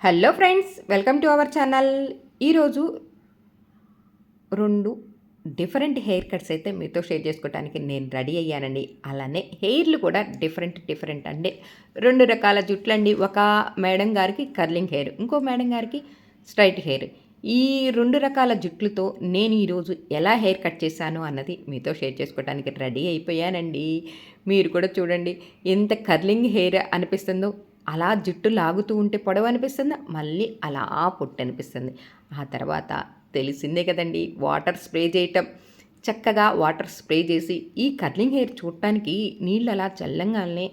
Hello friends, welcome to our channel. ఈరోజు 2 different hair cuts అయితే మీతో షేర్ చేసుకోవడానికి నేను రెడీ అయ్యానండి. అలానే హెయిర్లు కూడా డిఫరెంట్ అంటే 2 రకాల జుట్లండి. ఒక మేడం గారికి కర్లింగ్ హెయిర్, ఇంకో మేడం గారికి స్ట్రైట్ హెయిర్. ఈ 2 రకాల జుట్లతో నేను ఈరోజు ఎలా హెయిర్ కట్ చేశాను అన్నది మీతో షేర్ చేసుకోవడానికి రెడీ అయిపోయానండి. మీరు కూడా చూడండి ఎంత కర్లింగ్ హెయిర్ అనిపిస్తుందో. అలా జుట్టు లాగుతూ ఉంటే పొడవు అనిపిస్తుంది, మళ్ళీ అలా పొట్టు అనిపిస్తుంది. ఆ తర్వాత తెలిసిందే కదండి, వాటర్ స్ప్రే చేయటం. చక్కగా వాటర్ స్ప్రే చేసి ఈ కర్లింగ్ హెయిర్ చూడటానికి నీళ్ళు అలా చల్లంగానే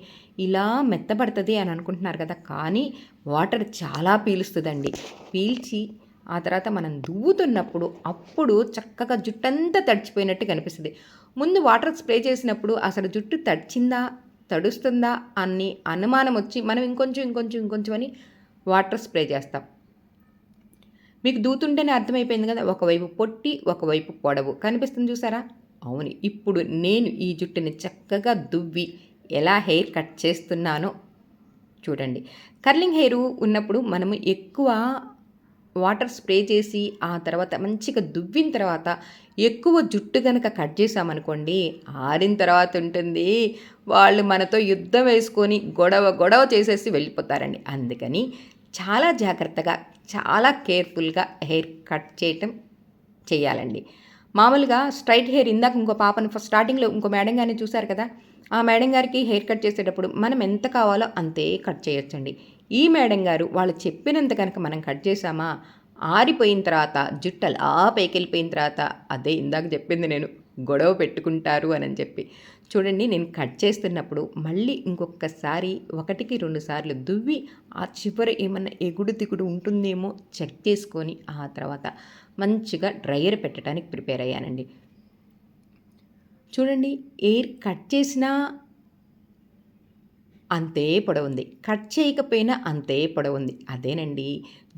ఇలా మెత్తబడుతుంది అని అనుకుంటున్నారు కదా, కానీ వాటర్ చాలా పీలుస్తుందండి. పీల్చి ఆ తర్వాత మనం దువ్వుతున్నప్పుడు అప్పుడు చక్కగా జుట్టంతా తడిచిపోయినట్టు కనిపిస్తుంది. ముందు వాటర్ స్ప్రే చేసినప్పుడు అసలు జుట్టు తడిచిందా తడుస్తుందా అని అనుమానం వచ్చి మనం ఇంకొంచెం అని వాటర్ స్ప్రే చేస్తాం. మీకు దూతుంటేనే అర్థమైపోయింది కదా, ఒకవైపు పొట్టి ఒకవైపు పొడవు కనిపిస్తుంది చూసారా. అవును, ఇప్పుడు నేను ఈ జుట్టుని చక్కగా దువ్వి ఎలా హెయిర్ కట్ చేస్తున్నానో చూడండి. కర్లింగ్ హెయిర్ ఉన్నప్పుడు మనము ఎక్కువ వాటర్ స్ప్రే చేసి ఆ తర్వాత మంచిగా దువ్విన తర్వాత ఎక్కువ జుట్టు కనుక కట్ చేసామనుకోండి, ఆరిన తర్వాత ఉంటుంది వాళ్ళు మనతో యుద్ధం వేసుకొని గొడవ చేసేసి వెళ్ళిపోతారండి. అందుకని చాలా జాగ్రత్తగా చాలా కేర్ఫుల్గా హెయిర్ కట్ చేయాలండి. మామూలుగా స్ట్రైట్ హెయిర్, ఇందాక ఇంకో పాపను స్టార్టింగ్లో ఇంకో మేడం గారిని చూశారు కదా, ఆ మేడం గారికి హెయిర్ కట్ చేసేటప్పుడు మనం ఎంత కావాలో అంతే కట్ చేయొచ్చండి. ఈ మేడం గారు వాళ్ళు చెప్పినంత కనుక మనం కట్ చేసామా, ఆరిపోయిన తర్వాత జుట్టు అలా పైకెళ్ళిపోయిన తర్వాత అదే ఇందాక చెప్పింది నేను, గొడవ పెట్టుకుంటారు అని చెప్పి. చూడండి, నేను కట్ చేస్తున్నప్పుడు మళ్ళీ ఇంకొకసారి 1-2 సార్లు దువ్వి ఆ చివర ఏమన్నా ఎగుడు దిగుడు ఉంటుందేమో చెక్ చేసుకొని ఆ తర్వాత మంచిగా డ్రైయర్ పెట్టడానికి ప్రిపేర్ అయ్యానండి. చూడండి, ఎయిర్ కట్ చేసినా అంతే పొడవుంది, కట్ చేయకపోయినా అంతే పొడవుంది. అదేనండి,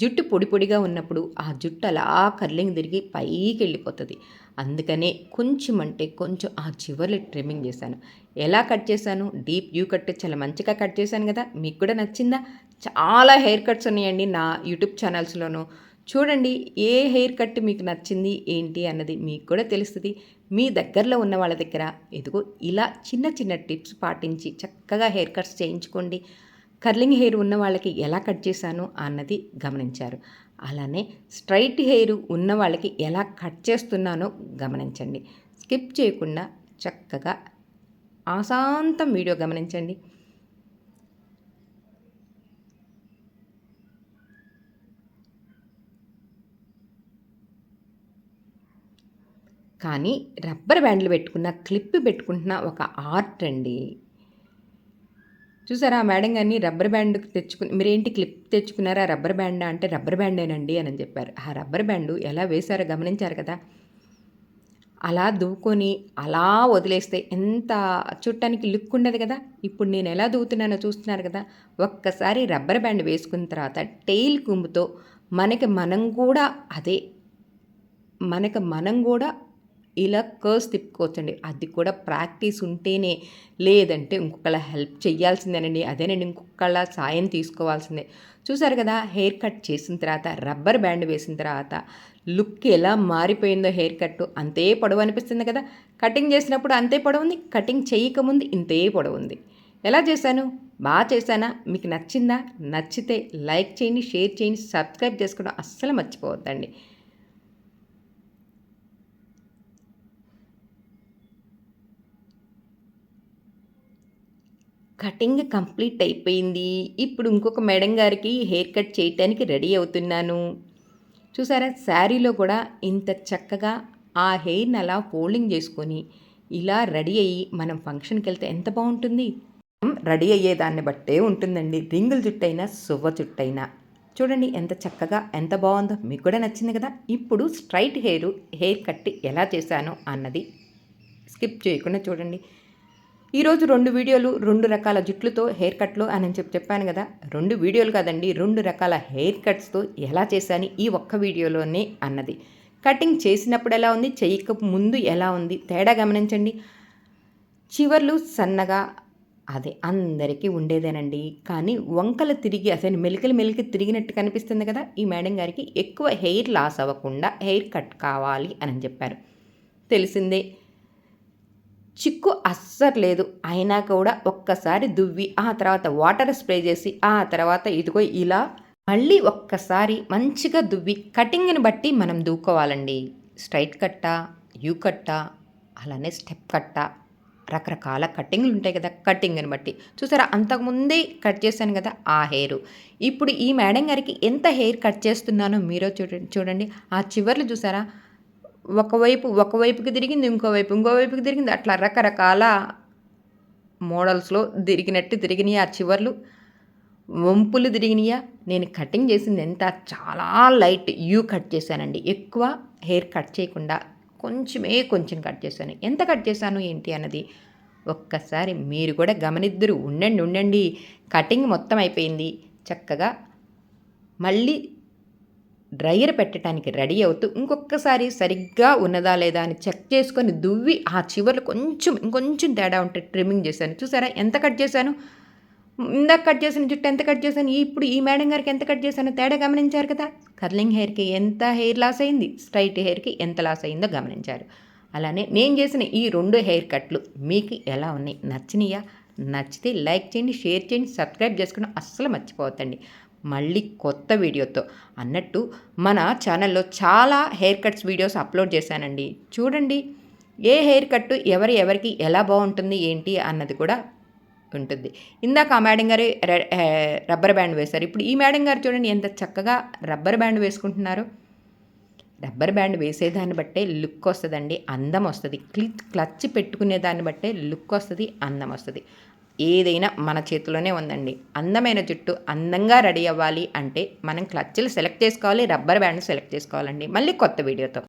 జుట్టు పొడి పొడిగా ఉన్నప్పుడు ఆ జుట్టు అలా కర్లింగ్ తిరిగి పైకి వెళ్ళిపోతుంది. అందుకనే కొంచెం అంటే కొంచెం ఆ చివర్లు ట్రిమ్మింగ్ చేశాను. ఎలా కట్ చేశాను, డీప్ యూ కట్ చాలా మంచిగా కట్ చేశాను కదా. మీకు కూడా నచ్చిందా? చాలా హెయిర్ కట్స్ ఉన్నాయండి నా యూట్యూబ్ ఛానల్స్లోనూ. చూడండి, ఏ హెయిర్ కట్ మీకు నచ్చింది ఏంటి అన్నది మీకు కూడా తెలుస్తుంది. మీ దగ్గరలో ఉన్న వాళ్ళ దగ్గర ఇదిగో ఇలా చిన్న టిప్స్ పాటించి చక్కగా హెయిర్ కట్స్ చేయించుకోండి. కర్లింగ్ హెయిర్ ఉన్న వాళ్ళకి ఎలా కట్ చేశాను అన్నది గమనించారు. అలానే స్ట్రైట్ హెయిర్ ఉన్న వాళ్ళకి ఎలా కట్ చేస్తున్నానో గమనించండి. స్కిప్ చేయకుండా చక్కగా ఆశాంతం వీడియో గమనించండి. కానీ రబ్బర్ బ్యాండ్లు పెట్టుకున్న, క్లిప్ పెట్టుకుంటున్న ఒక ఆర్ట్ అండి. చూసారా, ఆ మేడం గారిని రబ్బర్ బ్యాండ్ తెచ్చుకుని, మీరేంటి క్లిప్ తెచ్చుకున్నారా రబ్బర్ బ్యాండా అంటే, రబ్బర్ బ్యాండేనండి అని చెప్పారు. ఆ రబ్బర్ బ్యాండు ఎలా వేశారో గమనించారు కదా. అలా దువ్వుకొని అలా వదిలేస్తే ఎంత చుట్టానికి లుక్ ఉండదు కదా. ఇప్పుడు నేను ఎలా దువ్వుతున్నానో చూస్తున్నారు కదా. ఒక్కసారి రబ్బర్ బ్యాండ్ వేసుకున్న తర్వాత టెయిల్ కుంబుతో మనకి మనం కూడా ఇలా కర్వ్స్ తిప్పుకోవచ్చండి. అది కూడా ప్రాక్టీస్ ఉంటేనే, లేదంటే ఇంకొకళ్ళ హెల్ప్ చేయాల్సిందేనండి. అదేనండి, ఇంకొకళ్ళ సాయం తీసుకోవాల్సిందే. చూసారు కదా, హెయిర్ కట్ చేసిన తర్వాత రబ్బర్ బ్యాండ్ వేసిన తర్వాత లుక్ ఎలా మారిపోయిందో. హెయిర్ కట్ అంతే పొడవు అనిపిస్తుంది కదా. కటింగ్ చేసినప్పుడు అంతే పొడవుంది, కటింగ్ చేయకముందు ఇంతే పొడవుంది. ఎలా చేశాను? బాగా చేశానా? మీకు నచ్చిందా? నచ్చితే లైక్ చేయండి, షేర్ చేయండి, సబ్స్క్రైబ్ చేసుకోవడం అస్సలు మర్చిపోవద్దండి. కటింగ్ కంప్లీట్ అయిపోయింది. ఇప్పుడు ఇంకొక మేడం గారికి హెయిర్ కట్ చేయటానికి రెడీ అవుతున్నాను. చూసారా, శారీలో కూడా ఇంత చక్కగా ఆ హెయిర్ని అలా ఫోల్డింగ్ చేసుకొని ఇలా రెడీ అయ్యి మనం ఫంక్షన్కి వెళ్తే ఎంత బాగుంటుంది. రెడీ అయ్యేదాన్ని బట్టే ఉంటుందండి, రింగుల జుట్టైనా సువ్వ జుట్టైనా. చూడండి ఎంత చక్కగా ఎంత బాగుందో. మీకు కూడా నచ్చింది కదా. ఇప్పుడు స్ట్రైట్ హెయిర్ కట్ ఎలా చేశానో అన్నది స్కిప్ చేయకుండా చూడండి. ఈరోజు 2 వీడియోలు 2 రకాల జుట్లతో హెయిర్ కట్లు అని చెప్పాను కదా. 2 వీడియోలు కాదండి, 2 రకాల హెయిర్ కట్స్తో ఎలా చేశాను ఈ ఒక్క వీడియోలోనే అన్నది. కటింగ్ చేసినప్పుడు ఎలా ఉంది, చేయక ముందు ఎలా ఉంది, తేడా గమనించండి. చివర్లు సన్నగా, అదే అందరికీ ఉండేదేనండి. కానీ వంకలు తిరిగి అసలు మెలికలు తిరిగినట్టు కనిపిస్తుంది కదా! ఈ మేడం గారికి ఎక్కువ హెయిర్ లాస్ అవ్వకుండా హెయిర్ కట్ కావాలి అని చెప్పారు. తెలిసిందే. చిక్కు అస్సలు లేదు. అయినా కూడా ఒక్కసారి దువ్వి, ఆ తర్వాత వాటర్ స్ప్రే చేసి, ఆ తర్వాత ఇదిగో ఇలా మళ్ళీ ఒక్కసారి మంచిగా దువ్వి కటింగ్‌ని బట్టి మనం దువ్వుకోవాలండి. స్ట్రెయిట్ కట్టా, యూ కట్టా, అలానే స్టెప్ కట్టా, రకరకాల కటింగ్‌లుంటాయి కదా! కటింగ్‌ని బట్టి. చూసారా అంతకుముందే కట్ చేశాను కదా! ఆ హెయిరు. ఇప్పుడు ఈ మేడం గారికి ఎంత హెయిర్ కట్ చేస్తున్నానో మీరే చూడండి. ఆ చివర్లు చూసారా? ఒకవైపుకి తిరిగింది, ఇంకోవైపుకి తిరిగింది. అట్లా రకరకాల మోడల్స్‌లో తిరిగినాయి ఆ చివర్లు. వంపులు తిరిగినియా? నేను కటింగ్ చేసింది ఎంత చాలా లైట్ యూ కట్ చేశానండి. ఎక్కువ హెయిర్ కట్ చేయకుండా కొంచెం కట్ చేశాను. ఎంత కట్ చేశాను ఏంటి అన్నది ఒక్కసారి మీరు కూడా గమనిద్దురు. ఉండండి. కటింగ్ మొత్తం అయిపోయింది. చక్కగా మళ్ళీ డ్రైయర్ పెట్టడానికి రెడీ అవుతూ ఇంకొకసారి సరిగ్గా ఉన్నదా లేదా అని చెక్ చేసుకొని దువ్వి ఆ చివర్లు ఇంకొంచెం తేడా ఉంటే ట్రిమ్మింగ్ చేశాను. చూసారా ఎంత కట్ చేశాను? ఇందాక కట్ చేసిన జుట్టు ఎంత కట్ చేశాను, ఇప్పుడు ఈ మేడం గారికి ఎంత కట్ చేశానో తేడా గమనించారు కదా! కర్లింగ్ హెయిర్‌కి ఎంత హెయిర్ లాస్ అయింది, స్ట్రెయిట్ హెయిర్‌కి ఎంత లాస్ అయిందో గమనించారు. అలానే నేను చేసిన ఈ 2 హెయిర్ కట్లు మీకు ఎలా ఉన్నాయి? నచ్చినాయా? నచ్చితే లైక్ చేయండి, షేర్ చేయండి, సబ్స్క్రైబ్ చేసుకోవడం అస్సలు మర్చిపోవద్దండి. మళ్ళీ కొత్త వీడియోతో అన్నట్టు మన ఛానల్‌లో చాలా హెయిర్ కట్స్ వీడియోస్ అప్లోడ్ చేశానండి. చూడండి. ఏ హెయిర్ కట్టు ఎవరికి ఎలా బావుంటుంది ఏంటి అన్నది కూడా ఉంటుంది. ఇందాక ఆ మేడం గారు రబ్బర్ బ్యాండ్ వేశారు. ఇప్పుడు ఈ మేడం గారు చూడండి ఎంత చక్కగా రబ్బర్ బ్యాండ్ వేసుకుంటున్నారో. రబ్బర్ బ్యాండ్ వేసేదాన్ని బట్టే లుక్ వస్తదండి. అందం వస్తది. క్లచ్ పెట్టుకునే దాన్ని బట్టే లుక్ వస్తది. అందం వస్తది. ఏదైనా మన చేతిలోనే ఉందండి. అందమైన జుట్టు అందంగా రెడీ అవ్వాలి అంటే మనం క్లచ్‌లు సెలెక్ట్ చేసుకోవాలి. రబ్బర్ బ్యాండ్ సెలెక్ట్ చేసుకోవాలండి. మళ్ళీ కొత్త వీడియోతో